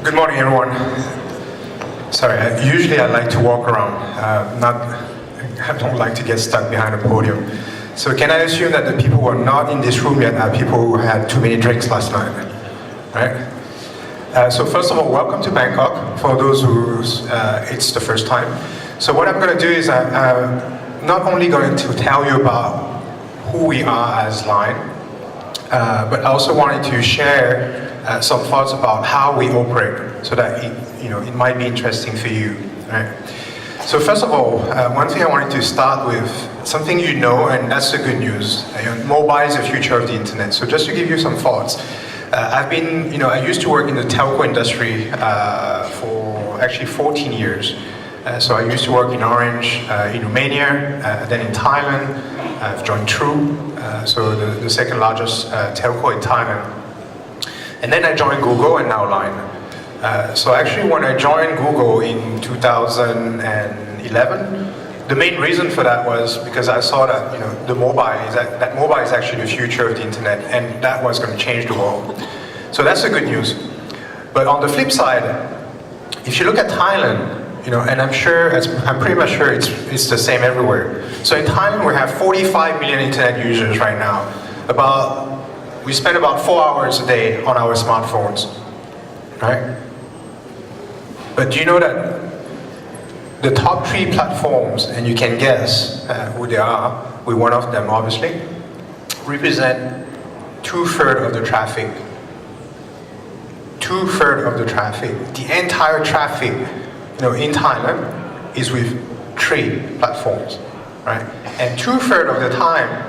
Good morning, everyone. Sorry, usually I like to walk around. I don't like to get stuck behind a podium. So can I assume that the people who are not in this room yet are people who had too many drinks last night, right? So first of all, welcome to Bangkok. For those who it's the first time. So what I'm going to do is I'm not only going to tell you about who we are as Line, but I also wanted to share some thoughts about how we operate, so that it might be interesting for you. Right? So first of all, one thing I wanted to start with, something you know, and that's the good news. Mobile is the future of the internet. So just to give you some thoughts, I used to work in the telco industry for actually 14 years. So I used to work in Orange, in Romania, then in Thailand. I've joined True, so the second largest telco in Thailand. And then I joined Google and now Line. So actually when I joined Google in 2011, the main reason for that was because I saw that that mobile is actually the future of the internet, and that was going to change the world. So that's the good news. But on the flip side, if you look at Thailand, and I'm pretty much sure it's the same everywhere. So in Thailand we have 45 million internet users right now. We spend about 4 hours a day on our smartphones, right? But do you know that the top 3 platforms, and you can guess who they are, we're one of them obviously, represent 2/3 of the traffic. 2/3 of the traffic. The entire traffic, in Thailand is with 3 platforms, right? And 2/3 of the time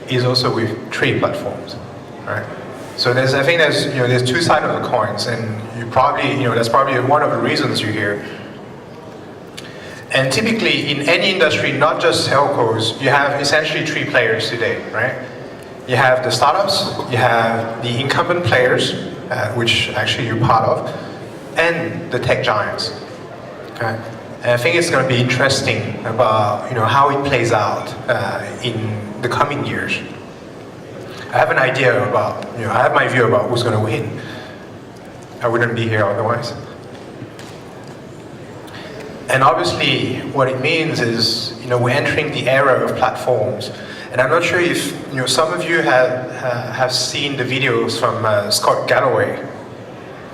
is also with 3 platforms. Right. So I think there's 2 sides of the coins, and that's probably one of the reasons you're here. And typically in any industry, not just telcos, you have essentially 3 players today, right? You have the startups, you have the incumbent players, which actually you're part of, and the tech giants. Okay? And I think it's going to be interesting about how it plays out in the coming years. I have an idea about, I have my view about who's going to win. I wouldn't be here otherwise. And obviously, what it means is, we're entering the era of platforms. And I'm not sure if, some of you have seen the videos from Scott Galloway,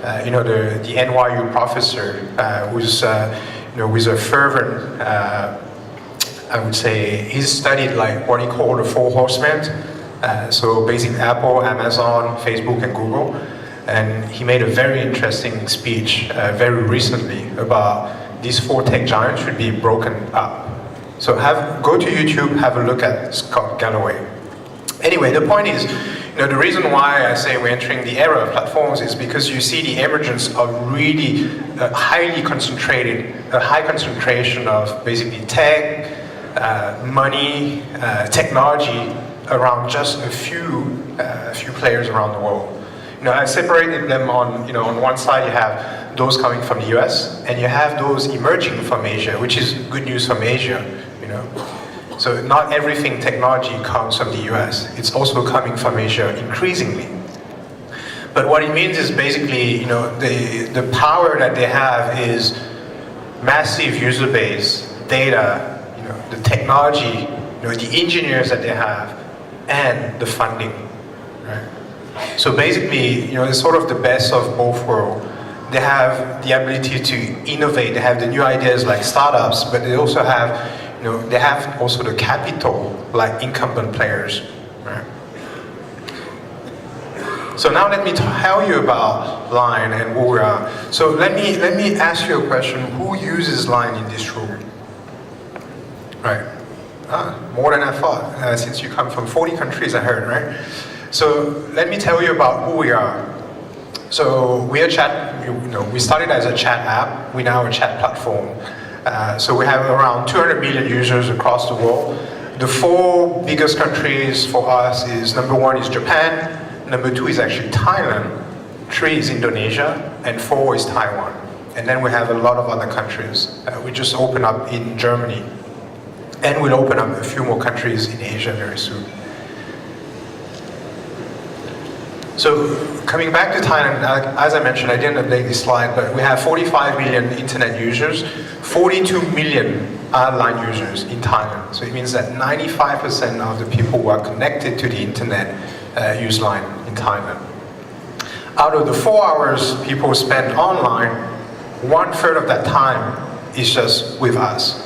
the NYU professor, who's a fervent, I would say, he's studied like what he called the 4 horsemen. So basically Apple, Amazon, Facebook and Google, and he made a very interesting speech very recently about these 4 tech giants should be broken up. So go to YouTube, have a look at Scott Galloway. Anyway, the point is, the reason why I say we're entering the era of platforms is because you see the emergence of really highly concentrated, a high concentration of basically tech, money, technology, around just a few players around the world. I separated them on one side you have those coming from the US, and you have those emerging from Asia, which is good news from Asia, So not everything technology comes from the US, it's also coming from Asia increasingly. But what it means is basically, the power that they have is massive user base, data, the technology, the engineers that they have, and the funding, right? So basically, it's sort of the best of both worlds. They have the ability to innovate. They have the new ideas like startups, but they also have, they have also the capital like incumbent players, right? So now let me tell you about Line and who we are. So let me ask you a question: who uses Line in this room? Right. More than I thought, since you come from 40 countries, I heard, right? So let me tell you about who we are. So we started as a chat app. We're now a chat platform. So we have around 200 million users across the world. The 4 biggest countries for us is, number 1 is Japan, number 2 is actually Thailand, 3 is Indonesia, and 4 is Taiwan. And then we have a lot of other countries. We just opened up in Germany. And we'll open up a few more countries in Asia very soon. So coming back to Thailand, as I mentioned, I didn't update this slide, but we have 45 million internet users, 42 million are Line users in Thailand. So it means that 95% of the people who are connected to the internet use Line in Thailand. Out of the 4 hours people spend online, 1/3 of that time is just with us.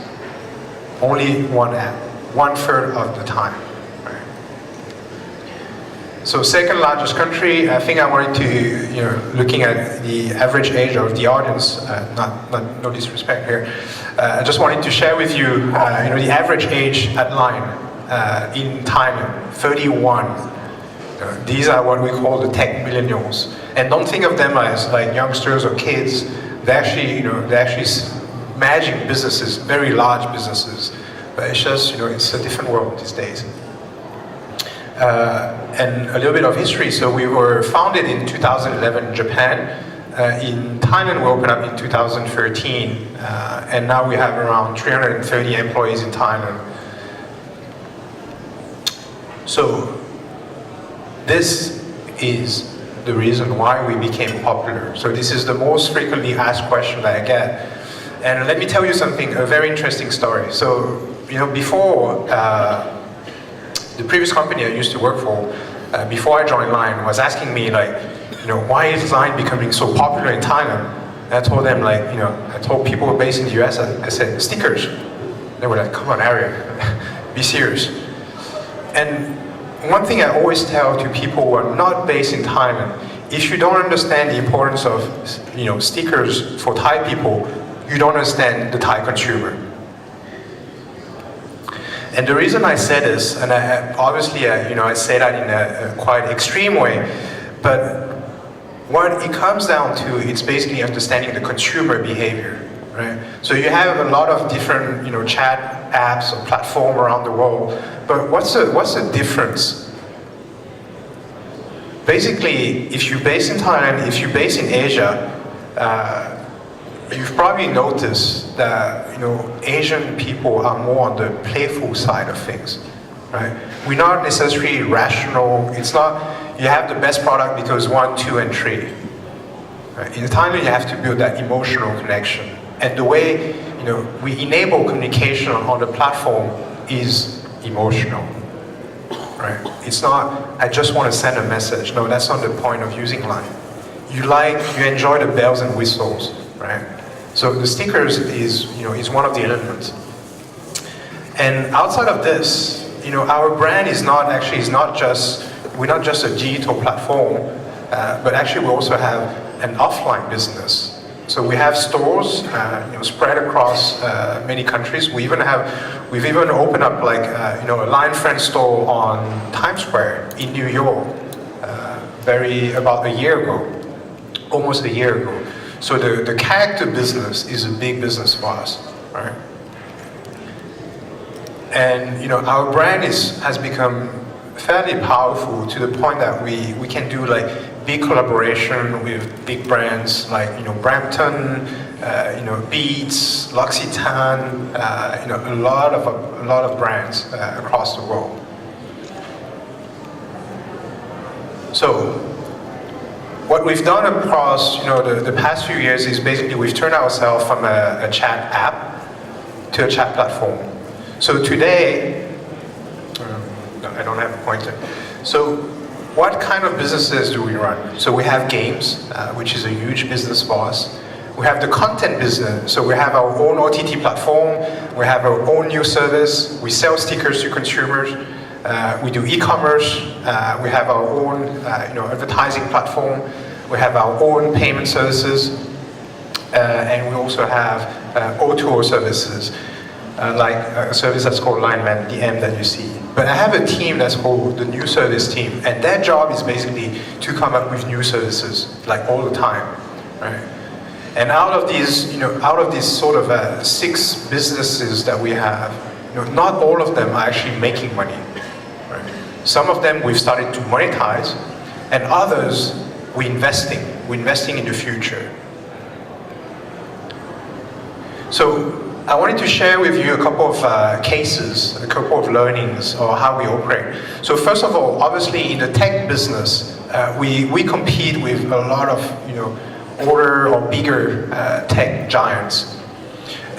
Only one app, 1/3 of the time. Right? So second largest country, I think I wanted to, looking at the average age of the audience, no disrespect here, I just wanted to share with you, the average age at Line in Thailand, 31. These are what we call the tech millennials. And don't think of them as like youngsters or kids. They're actually managing businesses, very large businesses. But it's just, it's a different world these days. And a little bit of history. So we were founded in 2011 in Japan. In Thailand, we opened up in 2013. And now we have around 330 employees in Thailand. So this is the reason why we became popular. So this is the most frequently asked question that I get. And let me tell you something, a very interesting story. So, before the previous company I used to work for, before I joined Line, was asking me why is Line becoming so popular in Thailand? And I told them I told people based in the US, I said, stickers. They were like, come on, Ariya, be serious. And one thing I always tell to people who are not based in Thailand, if you don't understand the importance of stickers for Thai people, you don't understand the Thai consumer. And the reason I say this, and I say that in a quite extreme way, but what it comes down to, it's basically understanding the consumer behavior, right? So you have a lot of different chat apps or platform around the world, but what's the difference? Basically, if you're based in Thailand, if you're based in Asia, you've probably noticed that Asian people are more on the playful side of things, right? We're not necessarily rational. It's not you have the best product because 1, 2, and 3. Right? In Thailand, you have to build that emotional connection, and the way we enable communication on the platform is emotional. Right? It's not, I just want to send a message. No, that's not the point of using Line. You enjoy the bells and whistles, right? So the stickers is one of the elements. And outside of this, our brand we're not just a digital platform, but actually we also have an offline business. So we have stores, spread across many countries. We've even opened up a Line Friend store on Times Square in New York, about a year ago, almost a year ago. So the character business is a big business for us, right? And our brand has become fairly powerful to the point that we can do big collaboration with big brands like Brampton, Beats, L'Occitane, a lot of brands across the world. So what we've done across the past few years is basically we've turned ourselves from a chat app to a chat platform. So today, no, I don't have a pointer. So what kind of businesses do we run? So we have games, which is a huge business for us. We have the content business. So we have our own OTT platform. We have our own news service. We sell stickers to consumers. We do e-commerce. We have our own advertising platform. We have our own payment services. And we also have O2O services, like a service that's called LineMan, the M that you see. But I have a team that's called the new service team, and their job is basically to come up with new services, all the time, right? And out of these sort of 6 businesses that we have, not all of them are actually making money, right? Some of them we've started to monetize, and others we're investing in the future. So I wanted to share with you a couple of cases, a couple of learnings, or how we operate. So first of all, obviously in the tech business, we compete with a lot of older or bigger tech giants.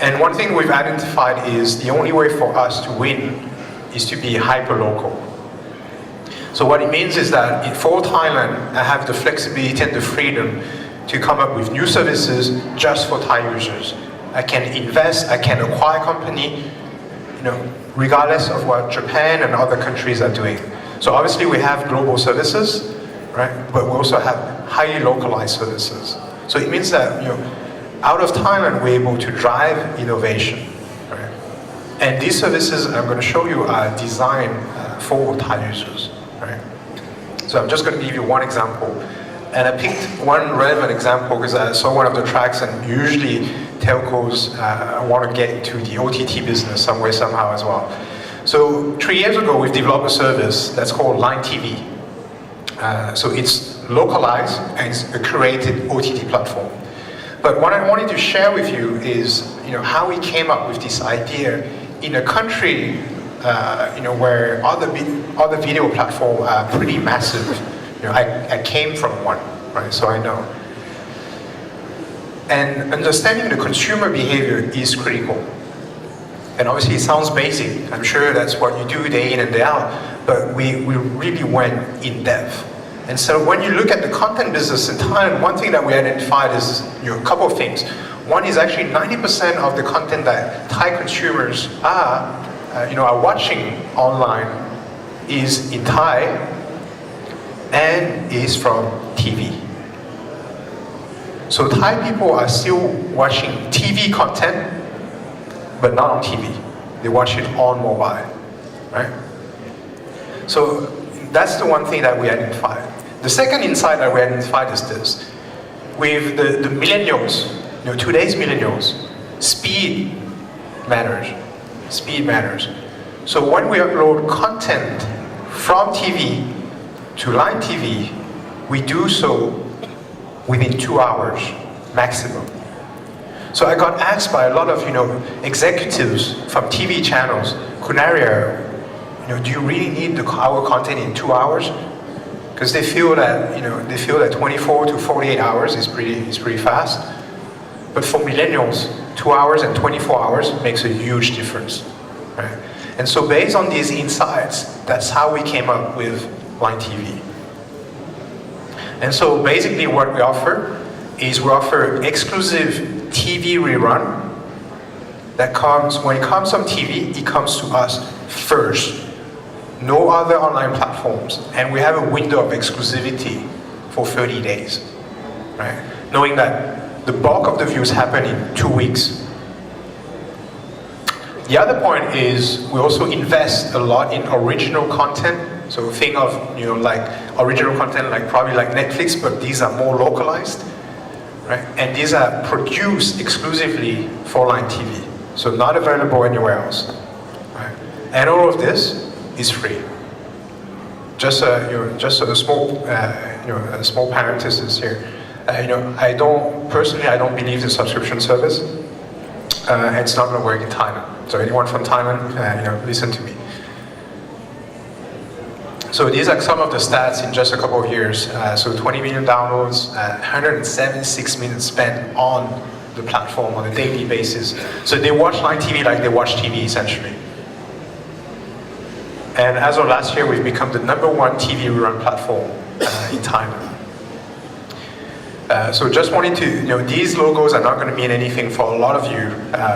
And one thing we've identified is the only way for us to win is to be hyper-local. So what it means is that for Thailand, I have the flexibility and the freedom to come up with new services just for Thai users. I can invest, I can acquire company, regardless of what Japan and other countries are doing. So obviously we have global services, right? But we also have highly localized services. So it means that out of Thailand we're able to drive innovation, right? And these services I'm going to show you are designed for Thai users, right? So I'm just going to give you one example. And I picked one relevant example because I saw one of the tracks, and usually telcos want to get into the OTT business some way, somehow as well. So 3 years ago, we've developed a service that's called LineTV. So it's localized and it's a curated OTT platform. But what I wanted to share with you is, how we came up with this idea in a country, where other video platforms are pretty massive. I came from one, right? So I know. And understanding the consumer behavior is critical. And obviously it sounds basic. I'm sure that's what you do day in and day out, but we really went in depth. And so when you look at the content business in Thailand, one thing that we identified is a couple of things. One is actually 90% of the content that Thai consumers are watching online is in Thai and is from TV. So Thai people are still watching TV content, but not on TV. They watch it on mobile, right? So that's the one thing that we identified. The second insight that we identified is this. With the millennials, today's millennials, speed matters. Speed matters. So when we upload content from TV to LineTV, we do so within 2 hours maximum. So I got asked by a lot of executives from TV channels, Ariya, do you really need our content in 2 hours? Because they feel that 24 to 48 hours is pretty fast. But for millennials, 2 hours and 24 hours makes a huge difference, right? And so based on these insights, that's how we came up with LineTV. And so basically what we offer is we offer exclusive TV rerun that comes, when it comes on TV, it comes to us first. No other online platforms. And we have a window of exclusivity for 30 days, right? Knowing that the bulk of the views happen in 2 weeks. The other point is we also invest a lot in original content. So think of like original content probably like Netflix, but these are more localized, right? And these are produced exclusively for LineTV, so not available anywhere else, right? And all of this is free. Just a small parenthesis here. I don't believe in subscription service. It's not going to work in Thailand. So anyone from Thailand, listen to me. So these are some of the stats in just a couple of years. So 20 million downloads, 176 minutes spent on the platform on a daily basis. So they watch LineTV like they watch TV essentially. And as of last year, we've become the #1 TV rerun platform in Thailand. So just wanting to, these logos are not going to mean anything for a lot of you,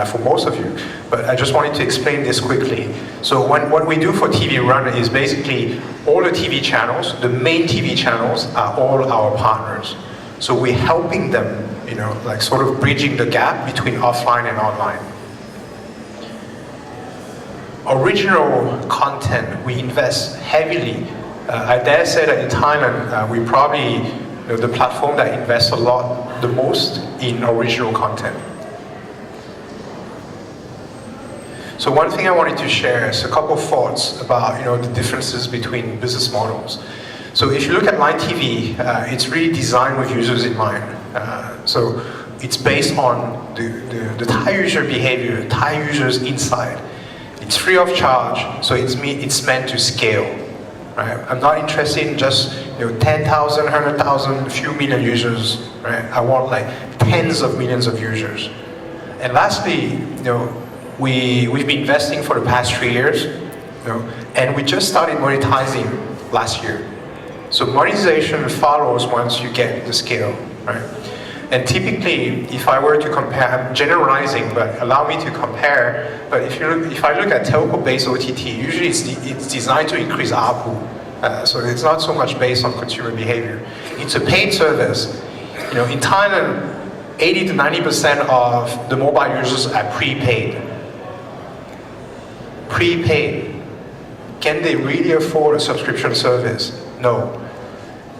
for most of you, but I just wanted to explain this quickly. So what we do for TV Run is basically all the TV channels, the main TV channels are all our partners. So we're helping them, sort of bridging the gap between offline and online. Original content, we invest heavily. I dare say that in Thailand, we probably the platform that invests a lot, the most in original content. So one thing I wanted to share is a couple of thoughts about the differences between business models. So if you look at LineTV, it's really designed with users in mind. So it's based on the Thai user behavior, Thai users insight. It's free of charge, so it's meant to scale. right? I'm not interested in just 10,000, 100,000, a few million users, right? I want like tens of millions of users. And lastly, we've been investing for the past 3 years, and we just started monetizing last year. So monetization follows once you get the scale, right? And typically, if I were to compare, I'm generalizing, but allow me to compare. But if I look at telco-based OTT, usually it's designed to increase ARPU. So it's not so much based on consumer behavior. It's a paid service. In Thailand, 80 to 90% of the mobile users are prepaid. Prepaid. Can they really afford a subscription service? No.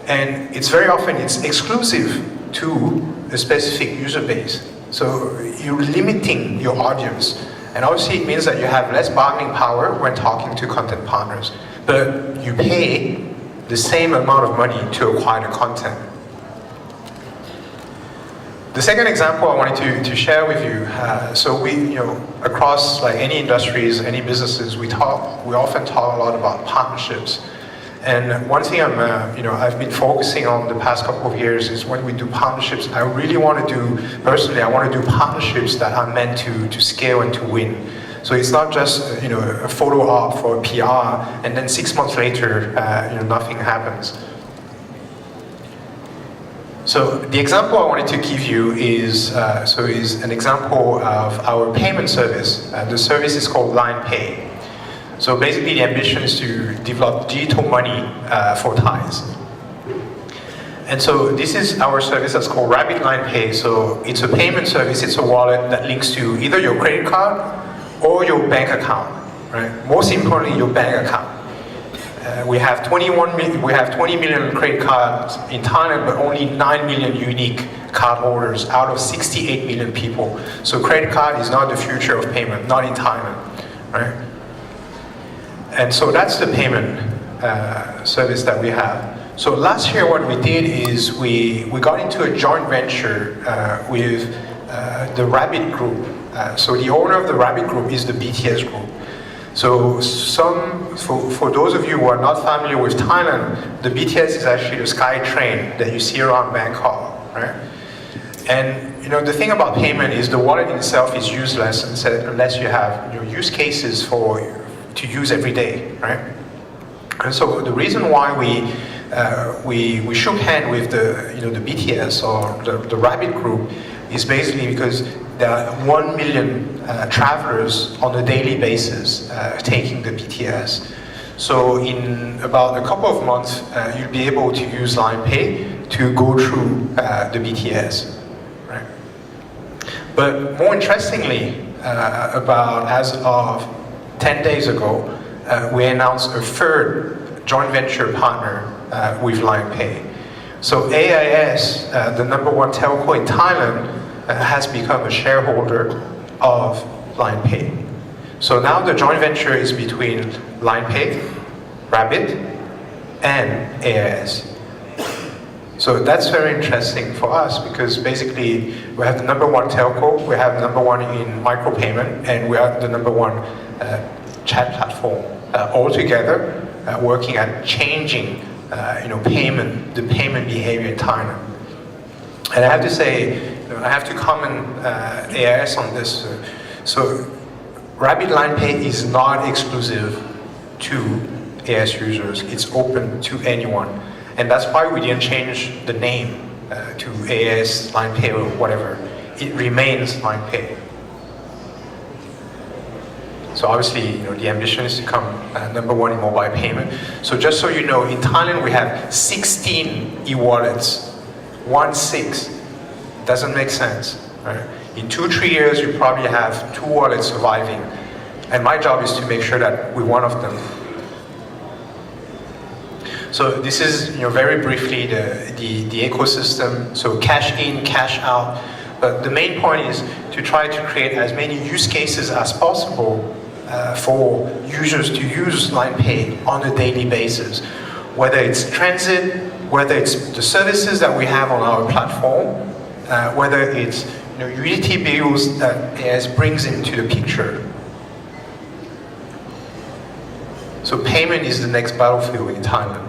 And it's very often, it's exclusive to a specific user base. So you're limiting your audience. And obviously it means that you have less bargaining power when talking to content partners. But you pay the same amount of money to acquire the content. The second example I wanted to share with you, so we, across like any industries, any businesses, we often talk a lot about partnerships. And one thing I've been focusing on the past couple of years is when we do partnerships, I really want to do, personally, I want to do partnerships that are meant to scale and to win. So it's not just, a photo op for a PR, and then 6 months later, nothing happens. So the example I wanted to give you is an example of our payment service. The service is called LinePay. So basically the ambition is to develop digital money for Thais. And so this is our service that's called Rapid LinePay. So it's a payment service, it's a wallet that links to either your credit card or your bank account, right? Most importantly, your bank account. We have 20 million credit cards in Thailand, but only 9 million unique card holders out of 68 million people. So credit card is not the future of payment, not in Thailand, right? And so that's the payment service that we have. So last year what we did is we got into a joint venture with the Rabbit Group. So the owner of the Rabbit Group is the BTS Group. So for those of you who are not familiar with Thailand, the BTS is actually the sky train that you see around Bangkok, right? And the thing about payment is the wallet itself is useless unless you have use cases to use every day, right? And so the reason why we shook hands with the BTS or the Rabbit Group is basically because there are 1 million travelers on a daily basis taking the BTS. So in about a couple of months, you'll be able to use LinePay to go through the BTS, right? But more interestingly, as of 10 days ago, we announced a third joint venture partner with LinePay. So AIS, the #1 telco in Thailand, has become a shareholder of LinePay. So now the joint venture is between LinePay, Rabbit, and AIS. So that's very interesting for us because basically we have the #1 telco, we have #1 in micropayment, and we are the #1 chat platform all together working at changing the payment behavior in Thailand. And I have to say, I have to comment AIS on this. So Rabbit LinePay is not exclusive to AIS users. It's open to anyone. And that's why we didn't change the name to AIS LinePay or whatever. It remains LinePay. So obviously, the ambition is to become #1 in mobile payment. So just so you know, in Thailand we have 16 e-wallets. 16. Doesn't make sense, right? In 2-3 years, you probably have 2 wallets surviving. And my job is to make sure that we're one of them. So this is, very briefly the ecosystem. So cash in, cash out. But the main point is to try to create as many use cases as possible for users to use LinePay on a daily basis. Whether it's transit, whether it's the services that we have on our platform, whether it's utility bills that AIS brings into the picture. So payment is the next battlefield in Thailand.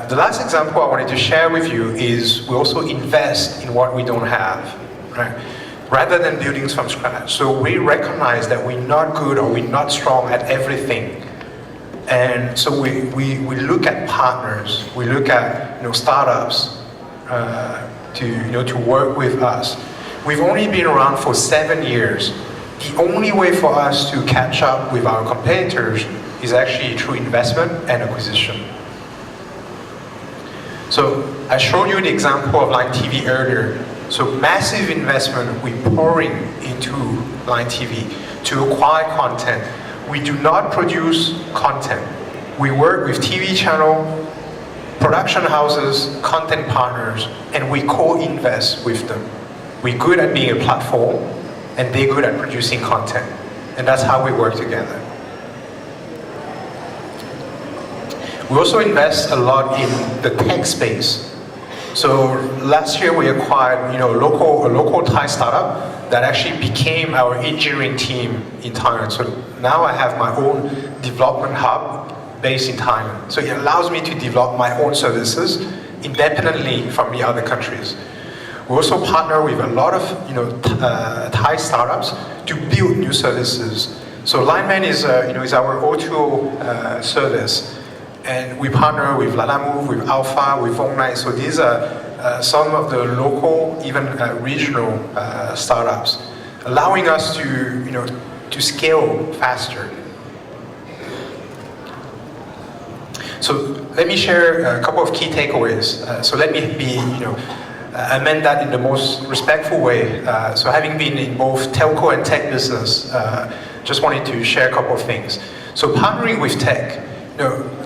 The last example I wanted to share with you is we also invest in what we don't have, right? Rather than building from scratch. So we recognize that we're not good or we're not strong at everything. And so we look at partners, we look at startups to work with us. We've only been around for 7 years. The only way for us to catch up with our competitors is actually through investment and acquisition. So I showed you the example of Line TV earlier. So massive investment we're pouring into Line TV to acquire content. We do not produce content. We work with TV channel, production houses, content partners, and we co-invest with them. We're good at being a platform, and they're good at producing content. And that's how we work together. We also invest a lot in the tech space. So last year we acquired a local Thai startup that actually became our engineering team in Thailand. So now I have my own development hub based in Thailand. So it allows me to develop my own services independently from the other countries. We also partner with a lot of Thai startups to build new services. So LineMan is our O2O service. And we partner with Lalamove, with Alpha, with Vongnai. So these are some of the local, even regional startups, allowing us to scale faster. So let me share a couple of key takeaways. So let me amend that in the most respectful way. So having been in both telco and tech business, just wanted to share a couple of things. So partnering with tech.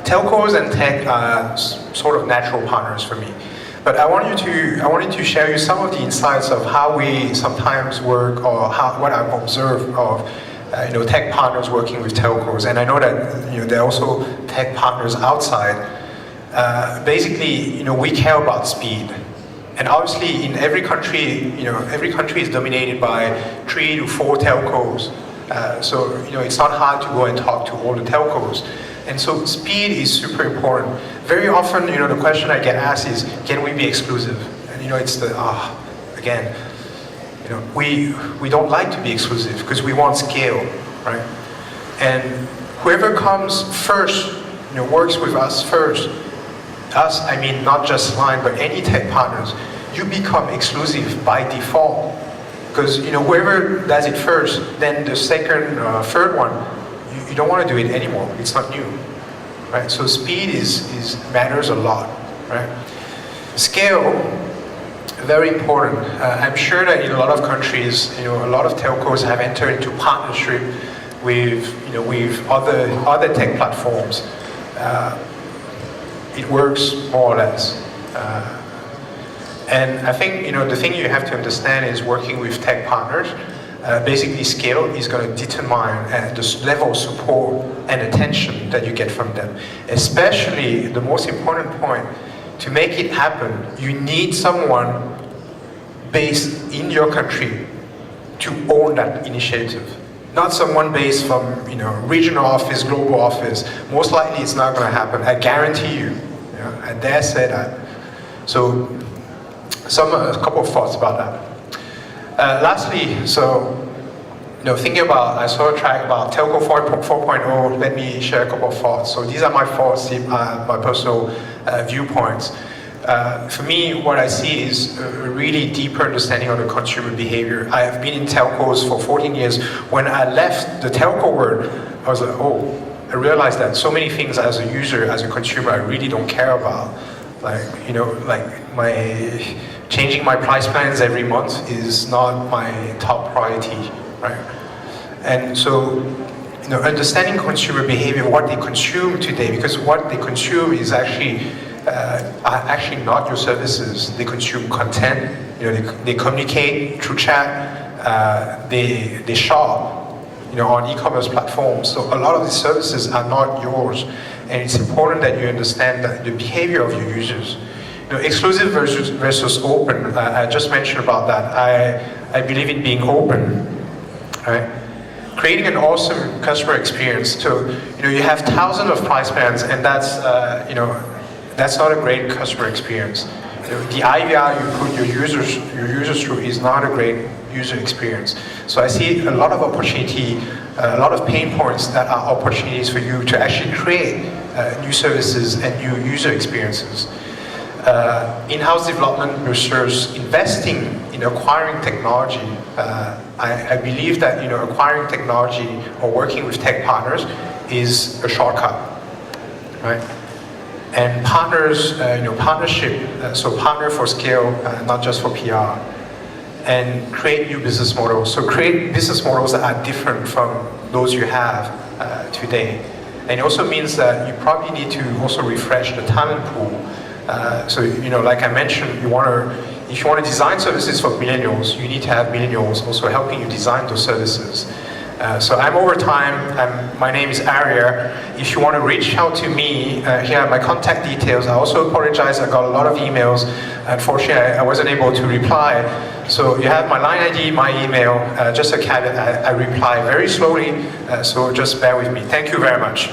Telcos and tech are sort of natural partners for me. But I wanted to share you some of the insights of how we sometimes work, or what I've observed of tech partners working with telcos. And I know that there are also tech partners outside. Basically, we care about speed. And obviously, in every country, every country is dominated by 3 to 4 telcos. So it's not hard to go and talk to all the telcos. And so speed is super important. Very often, the question I get asked is, can we be exclusive? And it's again, we don't like to be exclusive because we want scale, right? And whoever comes first, works with us first. Us, I mean not just Line, but any tech partners, you become exclusive by default. Because whoever does it first, then the second, third one, you don't want to do it anymore. It's not new, right? So speed matters a lot, right? Scale, very important. I'm sure that in a lot of countries, a lot of telcos have entered into partnership with other tech platforms. It works more or less. And I think the thing you have to understand is working with tech partners. Basically, scale is going to determine the level of support and attention that you get from them. Especially, the most important point, to make it happen, you need someone based in your country to own that initiative. Not someone based from regional office, global office. Most likely, it's not going to happen. I guarantee you. I dare say that. So, a couple of thoughts about that. Lastly, so thinking about, I saw a track about Telco 4.0. Let me share a couple of thoughts. So these are my thoughts, my personal viewpoints. For me, what I see is a really deeper understanding of the consumer behavior. I have been in telcos for 14 years. When I left the telco world, I was like, I realized that so many things as a user, as a consumer, I really don't care about. Like changing my price plans every month is not my top priority, right? And so, understanding consumer behavior, what they consume today, because what they consume is actually not your services. They consume content. They communicate through chat. They shop, on e-commerce platforms. So a lot of these services are not yours, and it's important that you understand the behavior of your users. Exclusive versus open. I just mentioned about that. I believe in being open, right? creating an awesome customer experience. So, you have thousands of price bands, and that's not a great customer experience. The IVR you put your users through is not a great user experience. So I see a lot of opportunity, a lot of pain points that are opportunities for you to actually create new services and new user experiences. In-house development versus investing in acquiring technology. I believe that acquiring technology or working with tech partners is a shortcut, right? And partners, partnership, so partner for scale, not just for PR, and create new business models. So create business models that are different from those you have today. And it also means that you probably need to also refresh the talent pool. So like I mentioned, if you want to design services for millennials, you need to have millennials also helping you design those services. So I'm over time. My name is Ariya. If you want to reach out to me, here are my contact details. I also apologize, I got a lot of emails. Unfortunately, I wasn't able to reply. So you have my line ID, my email, just a caveat, I reply very slowly, so just bear with me. Thank you very much.